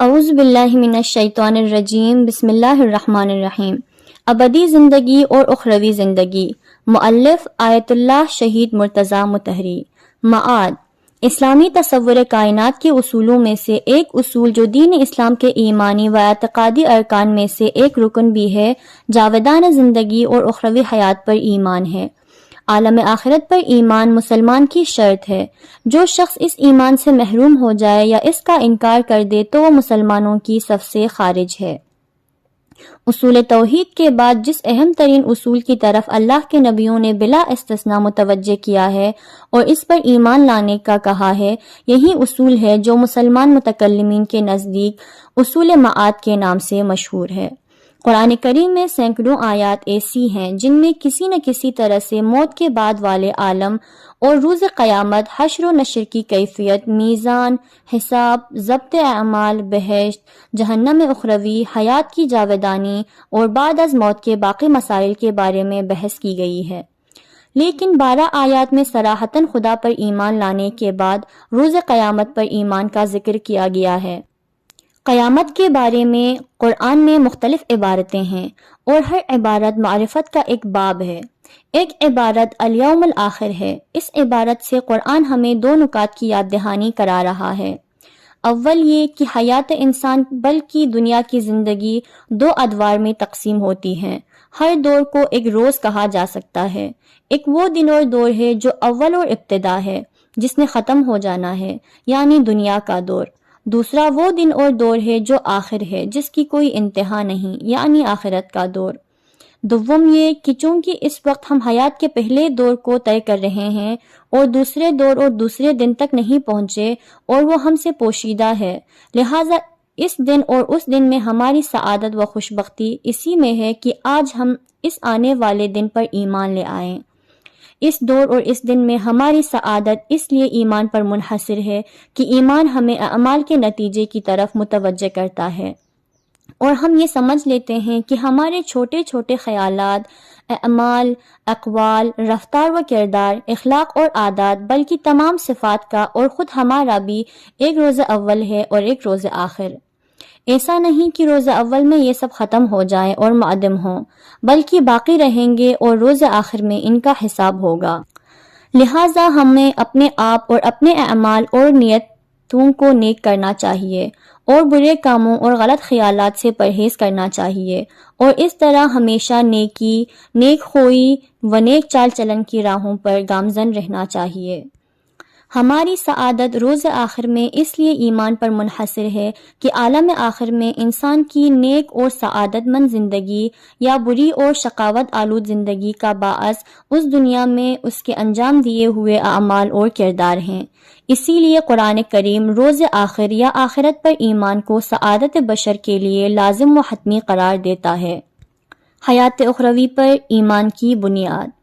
اعوذ باللہ من الشیطان الرجیم، بسم اللہ الرحمن الرحیم۔ ابدی زندگی اور اخروی زندگی، مؤلف آیت اللہ شہید مرتضیٰ مطہری۔ معاد، اسلامی تصور کائنات کے اصولوں میں سے ایک اصول جو دین اسلام کے ایمانی و اعتقادی ارکان میں سے ایک رکن بھی ہے، جاودانہ زندگی اور اخروی حیات پر ایمان ہے۔ عالم آخرت پر ایمان مسلمان کی شرط ہے۔ جو شخص اس ایمان سے محروم ہو جائے یا اس کا انکار کر دے تو وہ مسلمانوں کی صف سے خارج ہے۔ اصول توحید کے بعد جس اہم ترین اصول کی طرف اللہ کے نبیوں نے بلا استثناء متوجہ کیا ہے اور اس پر ایمان لانے کا کہا ہے، یہی اصول ہے جو مسلمان متکلمین کے نزدیک اصول معاد کے نام سے مشہور ہے۔ قرآن کریم میں سینکڑوں آیات ایسی ہیں جن میں کسی نہ کسی طرح سے موت کے بعد والے عالم اور روز قیامت، حشر و نشر کی کیفیت، میزان، حساب، ضبط اعمال، بہشت، جہنم اخروی، حیات کی جاودانی اور بعد از موت کے باقی مسائل کے بارے میں بحث کی گئی ہے۔ لیکن 12 آیات میں صراحتاً خدا پر ایمان لانے کے بعد روز قیامت پر ایمان کا ذکر کیا گیا ہے۔ قیامت کے بارے میں قرآن میں مختلف عبارتیں ہیں اور ہر عبارت معرفت کا ایک باب ہے۔ ایک عبارت الیوم الآخر ہے۔ اس عبارت سے قرآن ہمیں دو نکات کی یاد دہانی کرا رہا ہے۔ اول یہ کہ حیات انسان بلکہ دنیا کی زندگی دو ادوار میں تقسیم ہوتی ہے۔ ہر دور کو ایک روز کہا جا سکتا ہے۔ ایک وہ دن اور دور ہے جو اول اور ابتدا ہے، جس نے ختم ہو جانا ہے، یعنی دنیا کا دور۔ دوسرا وہ دن اور دور ہے جو آخر ہے، جس کی کوئی انتہا نہیں، یعنی آخرت کا دور۔ دوم یہ کہ چونکہ اس وقت ہم حیات کے پہلے دور کو طے کر رہے ہیں اور دوسرے دور اور دوسرے دن تک نہیں پہنچے اور وہ ہم سے پوشیدہ ہے، لہٰذا اس دن اور اس دن میں ہماری سعادت و خوشبختی اسی میں ہے کہ آج ہم اس آنے والے دن پر ایمان لے آئیں۔ اس دور اور اس دن میں ہماری سعادت اس لیے ایمان پر منحصر ہے کہ ایمان ہمیں اعمال کے نتیجے کی طرف متوجہ کرتا ہے، اور ہم یہ سمجھ لیتے ہیں کہ ہمارے چھوٹے چھوٹے خیالات، اعمال، اقوال، رفتار و کردار، اخلاق اور عادات، بلکہ تمام صفات کا اور خود ہمارا بھی ایک روز اول ہے اور ایک روز آخر۔ ایسا نہیں کہ روز اول میں یہ سب ختم ہو جائیں اور معدم ہوں، بلکہ باقی رہیں گے اور روز آخر میں ان کا حساب ہوگا۔ لہٰذا ہمیں اپنے آپ اور اپنے اعمال اور نیتوں کو نیک کرنا چاہیے اور برے کاموں اور غلط خیالات سے پرہیز کرنا چاہیے، اور اس طرح ہمیشہ نیکی، نیک خوئی و نیک چال چلن کی راہوں پر گامزن رہنا چاہیے۔ ہماری سعادت روز آخر میں اس لیے ایمان پر منحصر ہے کہ عالم آخر میں انسان کی نیک اور سعادت مند زندگی یا بری اور شقاوت آلود زندگی کا باعث اس دنیا میں اس کے انجام دیے ہوئے اعمال اور کردار ہیں۔ اسی لیے قرآن کریم روز آخر یا آخرت پر ایمان کو سعادت بشر کے لیے لازم و حتمی قرار دیتا ہے۔ حیات اخروی پر ایمان کی بنیاد۔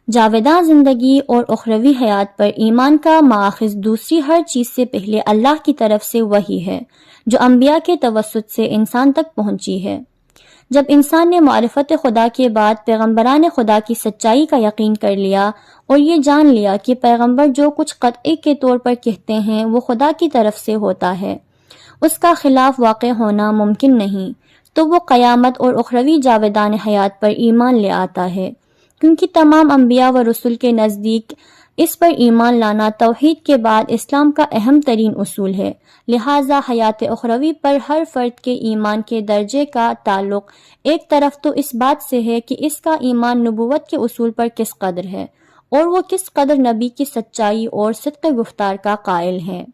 جاوداں زندگی اور اخروی حیات پر ایمان کا ماخذ دوسری ہر چیز سے پہلے اللہ کی طرف سے وحی ہے، جو انبیاء کے توسط سے انسان تک پہنچی ہے۔ جب انسان نے معرفت خدا کے بعد پیغمبران خدا کی سچائی کا یقین کر لیا اور یہ جان لیا کہ پیغمبر جو کچھ قطعی کے طور پر کہتے ہیں وہ خدا کی طرف سے ہوتا ہے، اس کا خلاف واقع ہونا ممکن نہیں، تو وہ قیامت اور اخروی جاودان حیات پر ایمان لے آتا ہے، کیونکہ تمام انبیاء و رسول کے نزدیک اس پر ایمان لانا توحید کے بعد اسلام کا اہم ترین اصول ہے۔ لہٰذا حیات اخروی پر ہر فرد کے ایمان کے درجے کا تعلق ایک طرف تو اس بات سے ہے کہ اس کا ایمان نبوت کے اصول پر کس قدر ہے اور وہ کس قدر نبی کی سچائی اور صدق گفتار کا قائل ہے،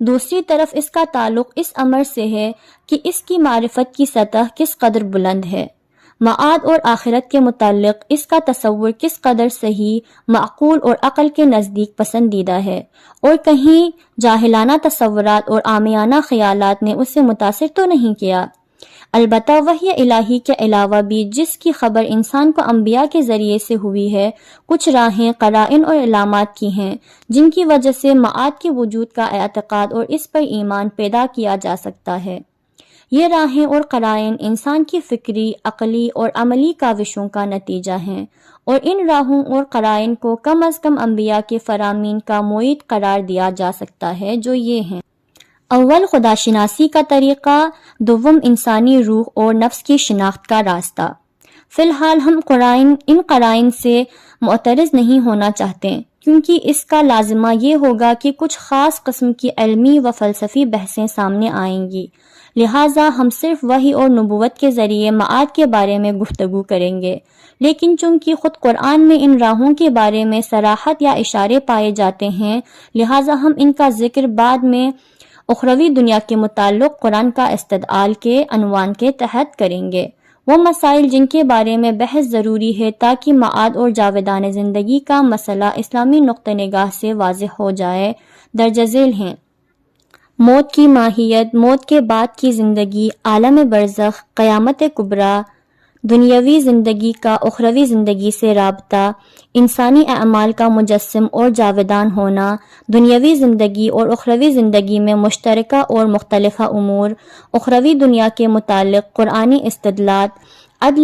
دوسری طرف اس کا تعلق اس امر سے ہے کہ اس کی معرفت کی سطح کس قدر بلند ہے، معاد اور آخرت کے متعلق اس کا تصور کس قدر صحیح، معقول اور عقل کے نزدیک پسندیدہ ہے، اور کہیں جاہلانہ تصورات اور عامیانہ خیالات نے اسے متاثر تو نہیں کیا۔ البتہ وحی الہی کے علاوہ بھی جس کی خبر انسان کو انبیاء کے ذریعے سے ہوئی ہے، کچھ راہیں، قرائن اور علامات کی ہیں جن کی وجہ سے معاد کے وجود کا اعتقاد اور اس پر ایمان پیدا کیا جا سکتا ہے۔ یہ راہیں اور قرائن انسان کی فکری، عقلی اور عملی کاوشوں کا نتیجہ ہیں، اور ان راہوں اور قرائن کو کم از کم انبیاء کے فرامین کا معید قرار دیا جا سکتا ہے، جو یہ ہیں: اول خدا شناسی کا طریقہ، دوم انسانی روح اور نفس کی شناخت کا راستہ۔ فی الحال ہم ان قرائن سے معترض نہیں ہونا چاہتے، کیونکہ اس کا لازمہ یہ ہوگا کہ کچھ خاص قسم کی علمی و فلسفی بحثیں سامنے آئیں گی، لہٰذا ہم صرف وحی اور نبوت کے ذریعے معاد کے بارے میں گفتگو کریں گے۔ لیکن چونکہ خود قرآن میں ان راہوں کے بارے میں صراحت یا اشارے پائے جاتے ہیں، لہٰذا ہم ان کا ذکر بعد میں اخروی دنیا کے متعلق قرآن کا استدلال کے عنوان کے تحت کریں گے۔ وہ مسائل جن کے بارے میں بحث ضروری ہے تاکہ معاد اور جاودان زندگی کا مسئلہ اسلامی نقطہ نگاہ سے واضح ہو جائے، درج ذیل ہیں۔ موت کی ماہیت، موت کے بعد کی زندگی، عالم برزخ، قیامت کبریٰ، دنیاوی زندگی کا اخروی زندگی سے رابطہ، انسانی اعمال کا مجسم اور جاودان ہونا، دنیاوی زندگی اور اخروی زندگی میں مشترکہ اور مختلف امور، اخروی دنیا کے متعلق قرآنی استدلالات، عدل